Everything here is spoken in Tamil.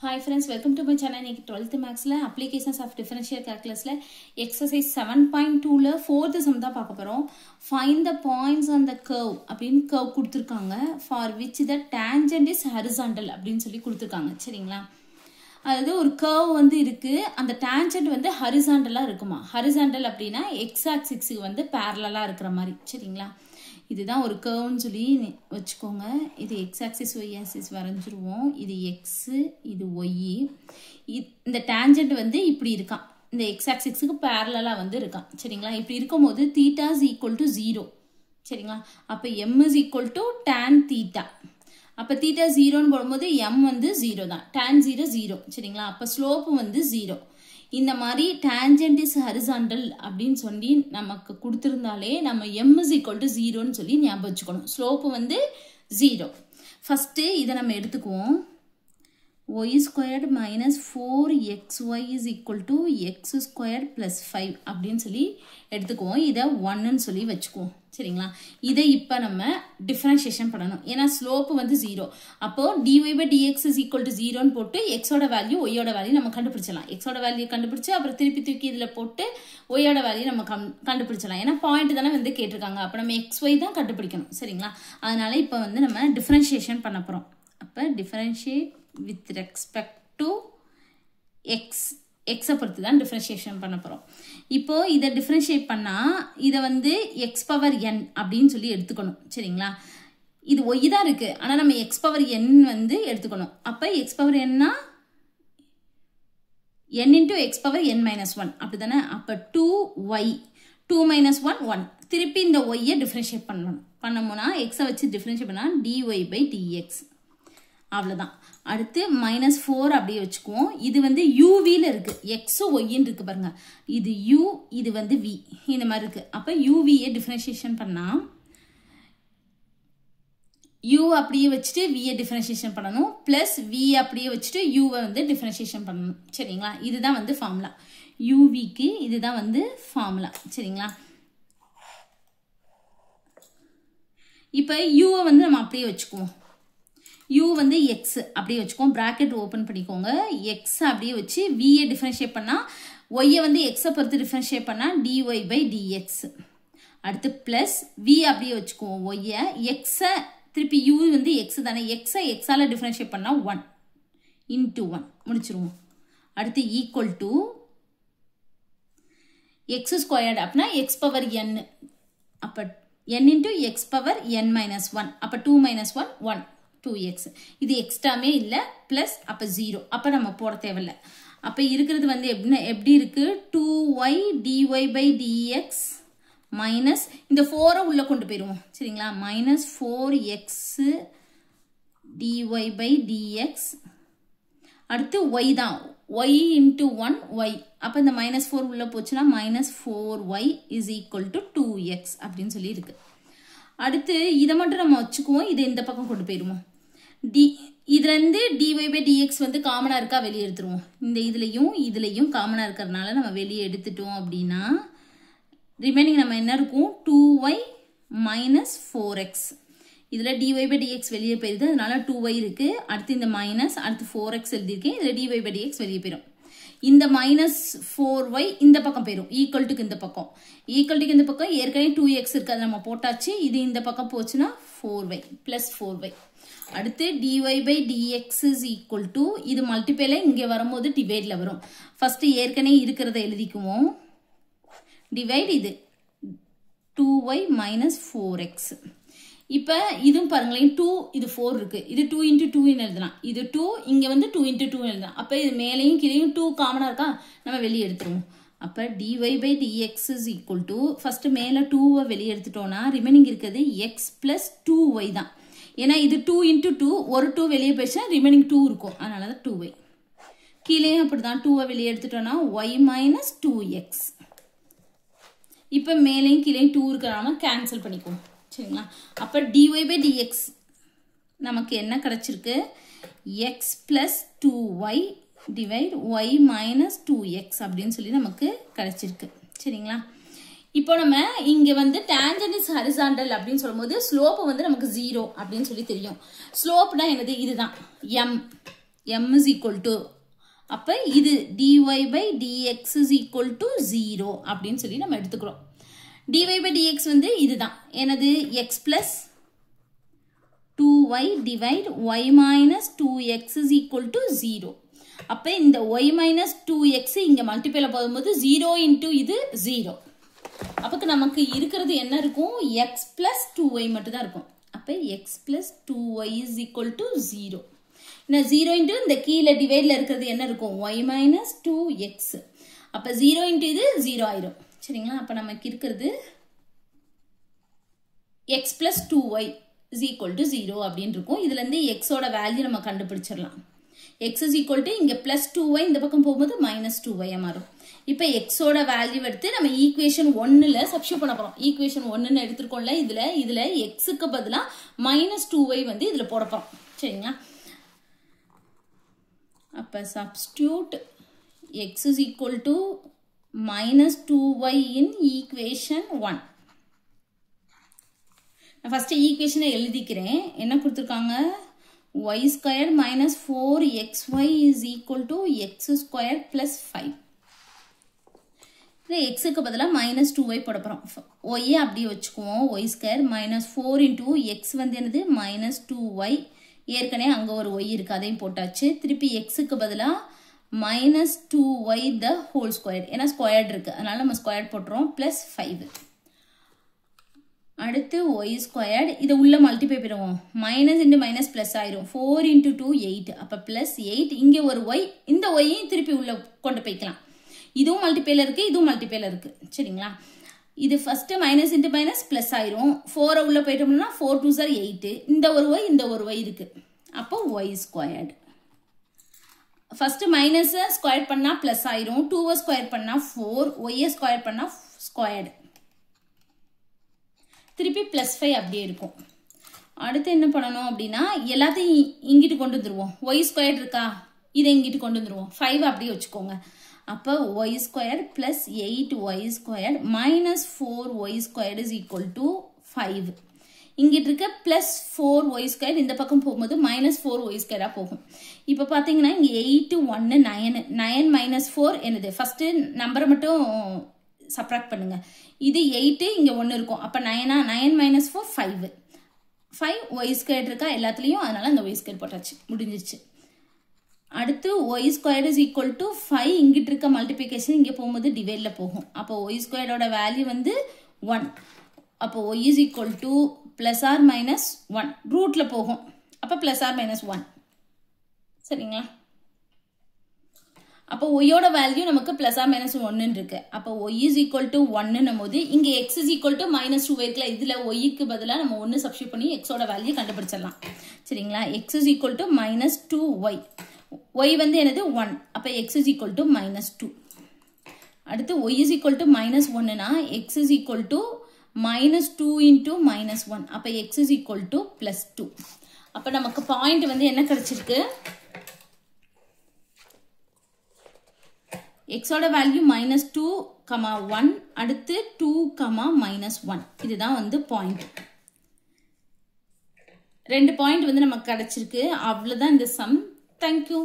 Hi friends, welcome to my channel. 12th Max la applications of differential calculus la exercise 7.2 la 4th sum da paakaporom. Find the points on the curve அப்படிን curve கொடுத்திருக்காங்க for which the tangent is horizontal அப்படினு சொல்லி கொடுத்திருக்காங்க. சரிங்களா? அதாவது ஒரு curve வந்து இருக்கு, அந்த tangent வந்து ஹரிசாண்டலா இருக்குமா. ஹரிசாண்டல் அப்படினா x axis க்கு வந்து parallel-ஆ இருக்கிற மாதிரி. சரிங்களா? இதுதான் ஒரு curve சொல்லி வச்சுக்கோங்க. இது x axis y axis வரைஞ்சிருவோம். இது x, இது y. இந்த tangent வந்து இப்படி இருக்கான். இந்த x axis க்கு parallel-ஆ வந்து இருக்கான். சரிங்களா? இப்படி இருக்கும்போது theta is equal to 0. சரிங்களா? அப்ப m is equal to tan theta. அப்ப theta 0 ன்னு போடும்போது m வந்து 0 தான். tan 0 0. சரிங்களா? அப்ப slope வந்து 0. இந்த மாதிரி tangent is horizontal அப்படினு சொல்லி நமக்கு கொடுத்திருந்தாலே நம்ம m is equal to 0 ன்னு சொல்லி ஞாபகம் வச்சுக்கணும். slope வந்து 0. first இத நம்ம எடுத்துக்குவோம். y squared minus 4xy is equal to x squared plus 5 அப்படினு சொல்லி எடுத்துக்குவோம். இத 1 ன்னு சொல்லி வச்சுக்குவோம். சரிங்களா? இதை இப்ப நம்ம differentiation பண்ணணும். ஏனா slope வந்து 0. அப்போ dy by dx is equal to 0 ன்னு போட்டு x ஓட வேல்யூ y ஓட வேல்யூ நம்ம கண்டுபிடிச்சலாம். x ஓட வேல்யூ கண்டுபிடிச்சு அப்புறம் திருப்பி தூக்கி இதல போட்டு y ஓட வேல்யூ நம்ம கண்டுபிடிச்சலாம். ஏனா பாயிண்ட் தான வந்து கேட்டிருக்காங்க. அப்ப நம்ம xy தான் கண்டுபிடிக்கணும். சரிங்களா? அதனால இப்ப வந்து நம்ம differentiation பண்ண போறோம். அப்ப differentiate with respect to x பொறுத்து தான் differentiation பண்ண போறோம். இப்போ இத differentiate பண்ணா இத வந்து x power n அப்படினு சொல்லி எடுத்துக்கணும். சரிங்களா? இது y தான் இருக்கு. ஆனா நம்ம x power n வந்து எடுத்துக்கணும். அப்ப x power n னா n into x power n minus 1 அப்படிதானே? அப்ப 2y 2 minus 1 1. திருப்பி இந்த y ஐ differentiate பண்ணனும். பண்ணோம்னா x ஐ வச்சு differentiate பண்ணா dy by dx. அவ்வளவுதான். அடுத்து -4 அப்படியே வச்சுக்குவோம். இது வந்து uv ல இருக்கு. x y ன்னு இருக்கு பாருங்க. இது u, இது வந்து v. இந்த மாதிரி இருக்கு. அப்ப uv ஐ differentiation பண்ணா u அப்படியே வச்சிட்டு v ஐ differentiation பண்ணனும் plus v அப்படியே வச்சிட்டு u ஐ வந்து differentiation பண்ணனும். சரிங்களா? இதுதான் வந்து ஃபார்முலா. uv க்கு இதுதான் வந்து ஃபார்முலா. சரிங்களா? இப்போ u ஐ வந்து நம்ம அப்படியே வச்சுக்குவோம். u வந்து x அப்படியே வச்சுக்கோம். bracket open பண்ணிக்கோங்க. x அப்படியே வச்சு v ஐ differentiate பண்ணா y ஐ வந்து x ஐ பொறுத்து differentiate பண்ணா dy by dx. அடுத்து plus v அப்படியே வச்சுக்குவோம். y ஐ x ஐ திருப்பி u வந்து x தானே, x ஐ x ஆல differentiate பண்ணா 1 into 1 முடிச்சிருவோம். அடுத்து equal to x squared அப்படினா x power n. அப்ப n into x power n minus 1. அப்ப 2 minus 1 1. 2x. இது எக்ஸ்ட்ராமே இல்ல பிளஸ் அப்ப 0. அப்ப நம்ம போட தேவையில்ல. அப்ப இருக்கிறது வந்து எப்படி இருக்கு? 2y dy by dx minus இந்த 4 உள்ள கொண்டு போயிடுவோம். சரிங்களா? minus 4x dy by dx. அடுத்து y தான். y into 1 y. அப்ப இந்த -4 உள்ள போச்சுனா -4y is equal to 2x அப்படினு சொல்லி இருக்கு. அடுத்து இத மட்டும் நம்ம வச்சுக்குவோம். இத இந்த பக்கம் கொண்டு போயிடுவோம். இதுல இருந்து dy by dx வந்து காமனா இருக்கா, வெளிய எடுத்துருவோம். இந்த இதுலயும் காமனா இருக்கறனால நம்ம வெளிய எடுத்துட்டோம் அப்படினா ரிமைனிங் நம்ம என்ன இருக்கும்? 2y minus 4x. இதுல dy by dx வெளிய போயிடுது. அதனால 2y இருக்கு. அடுத்து இந்த மைனஸ், அடுத்து 4x எழுதிருக்கேன். இதுல dy by dx வெளிய போயிடும். இந்த -4y இந்த பக்கம் போயிடும். ஈக்குவல் டுக்கு இந்த பக்கம். ஈக்குவல் டுக்கு இந்த பக்கம் ஏற்கனவே 2x இருக்கு. அது நம்ம போட்டாச்சு. இது இந்த பக்கம் போச்சுனா 4y plus 4y. அடுத்து dy by dx is equal to இது மல்டிப்ளைல இங்க வரும்போது டிவைட்ல வரும். ஃபர்ஸ்ட் ஏற்கனவே இருக்கிறத எழுதிக்குவோம். டிவைட் இது 2y minus 4x. இப்ப இதும் பாருங்களேன் 2 இது 4 இருக்கு. இது 2 into 2 ன்னு எழுதலாம். இது 2 இங்க வந்து 2 into 2 எழுதலாம். அப்ப இது மேலேயும் கீழேயும் 2 காமனா இருக்கா, நம்ம வெளிய எடுத்துருவோம். அப்ப dy by dx is equal to first மேல 2 ஐ வெளிய எடுத்துட்டோம்னா ரிமைனிங் இருக்குது x plus 2y தான். ஏனா இது 2 into 2 ஒரு 2 வெளிய போய்ச்சா ரிமைனிங் 2 இருக்கும். அதனால தான் 2y. கீழேயும் அப்படிதான் 2 ஐ வெளிய எடுத்துட்டோம்னா y minus 2x. இப்ப மேலேயும் கீழேயும் 2 இருக்கறனால கேன்சல் பண்ணிக்குவோம். சரிங்களா? அப்ப dy by dx நமக்கு என்ன கிடைச்சிருக்கு? x plus 2y divide y minus 2x அப்படினு சொல்லி நமக்கு கிடைச்சிருக்கு. சரிங்களா? இப்போ நம்ம இங்க வந்து tangent is horizontal அப்படினு சொல்லும்போது slope வந்து நமக்கு 0 அப்படினு சொல்லி தெரியும். slope னா என்னது? இதுதான் m. m is equal to அப்ப இது dy by dx is equal to 0 அப்படின்னு சொல்லி நம்ம எடுத்துக்கிறோம். dy by dx வந்து இதுதான் என்னது x plus 2y divide y minus 2x is equal to 0. அப்ப இந்த y minus 2x இங்க மல்டிப்ளைல போடும்போது 0 into இது 0. அப்பக்கு நமக்கு இருக்கிறது என்ன இருக்கும் x plus 2y மட்டும் தான் இருக்கும். அப்ப x plus 2y is equal to 0. இந்த 0 into இந்த கீழ டிவைட்ல இருக்கிறது என்ன இருக்கும் y minus 2x. அப்ப 0 into இது 0 ஆயிரும். சரிங்களா? அப்ப நமக்கு இருக்கிறது x plus 2y is equal to 0 அப்படின்னு இருக்கும். இதுல இருந்து x ஓட வேல்யூ நம்ம கண்டுபிடிச்சிடலாம். x is equal to இங்க plus 2y இந்த பக்கம் போகும்போது minus 2y மாறும். இப்ப x ஓட வேல்யூ எடுத்து நம்ம ஈக்குவேஷன் 1ல சப்ஸ்டிட்யூட் பண்ண போறோம். ஈக்குவேஷன் 1ன்னு எடுத்துக்கோம்ல இதுல x க்கு பதிலா minus 2y வந்து இதுல போட போறோம். சரிங்களா? அப்ப substitute x is equal to minus 2y in equation 1. நான் first equation எழுதிக்கிறேன். என்ன கொடுத்திருக்காங்க y square minus 4xy is equal to x square plus 5. x க்கு பதிலா minus 2y போட போறோம். y அப்படியே வச்சுக்குவோம். y square minus 4 into x வந்து என்னது minus 2y. ஏற்கனவே அங்க ஒரு y இருக்கு அதையும் போட்டாச்சு. திருப்பி x க்கு பதிலா minus 2y the whole square. ஏன்னா ஸ்கொயர்ட் இருக்கு அதனால நம்ம ஸ்கொயர்ட் போட்டுறோம் plus 5. அடுத்து y squared இத உள்ள மல்டிப்ளை பண்ணுவோம். minus into minus plus ஆயிரும். 4 into 2 8. அப்ப plus 8 இங்க ஒரு y இந்த y திருப்பி உள்ள கொண்டு போய்க்கலாம். இதுவும் மல்டிப்ளைல இருக்கு இதுவும் மல்டிப்ளைல இருக்கு. சரிங்களா? இது first minus into minus plus ஆயிரும். 4 உள்ள போயிட்டோம்னா 4 2s are 8. இந்த ஒரு y இந்த ஒரு y இருக்கு. அப்போ y squared. First minus square பண்ணா பிளஸ் ஆயிரும். 2 ஸ்கொயர் பண்ணா 4, y ஸ்கொயர் பண்ணா ஸ்கொயர்ட். திருப்பி plus 5 அப்படியே இருக்கும். அடுத்து என்ன பண்ணணும் அப்படின்னா எல்லாத்தையும் இங்கிட்டு கொண்டு வந்துருவோம். y ஸ்கொயர்ட் இருக்கா இதை இங்கிட்டு கொண்டு வந்துருவோம். 5 அப்படியே வச்சுக்கோங்க. அப்ப y squared plus 8y squared minus 4y squared is equal to 5. இங்கிட்டு இருக்க plus 4y squared இந்த பக்கம் போகும்போது minus 4y squared போகும். இப்ப பாத்தீங்கன்னா இங்க 8 1 9 9 minus 4 என்னது ஃபர்ஸ்ட் நம்பரை மட்டும் சப்ட்ராக்ட் பண்ணுங்க. இது 8 இங்க 1 இருக்கும். அப்ப 9 9 minus 4 5. 5y squared இருக்கா எல்லாத்துலயும் அதனால அந்த y squared போட்டாச்சு முடிஞ்சிருச்சு. அடுத்து y squared is equal to 5 இங்கிட்டு இருக்க மல்டிப்ளிகேஷன் இங்க போகும்போது டிவைட்ல போகும். அப்போ y squared ஓட வேல்யூ வந்து 1. அப்போ y is equal to plus or minus 1 ரூட்ல போகும். அப்ப plus or minus 1. சரிங்களா? அப்போ y ஓட வேல்யூ நமக்கு plus or minus 1 இருக்கு. அப்போ y is equal to 1 ன்னும்போது இங்க x is equal to minus 2 இருக்குல இதுல y க்கு பதிலா நம்ம 1 சப்ஸ்டிட்யூட் பண்ணி x ஓட வேல்யூ கண்டுபிடிச்சிடலாம். சரிங்களா? x is equal to minus 2y. y வந்து என்னது 1. அப்ப x is equal to minus 2. அடுத்து y is equal to minus 1 னா x is equal to minus 2 into minus 1. அப்ப x is equal to plus 2. அப்ப நமக்கு பாயிண்ட் வந்து என்ன கிடைச்சிருக்கு x ஓட வேல்யூ minus 2, 1 அடுத்து 2, minus 1. இதுதான் வந்து பாயிண்ட். ரெண்டு பாயிண்ட் வந்து நமக்கு கிடைச்சிருக்கு. அவ்வளவுதான் இந்த சம். Thank you.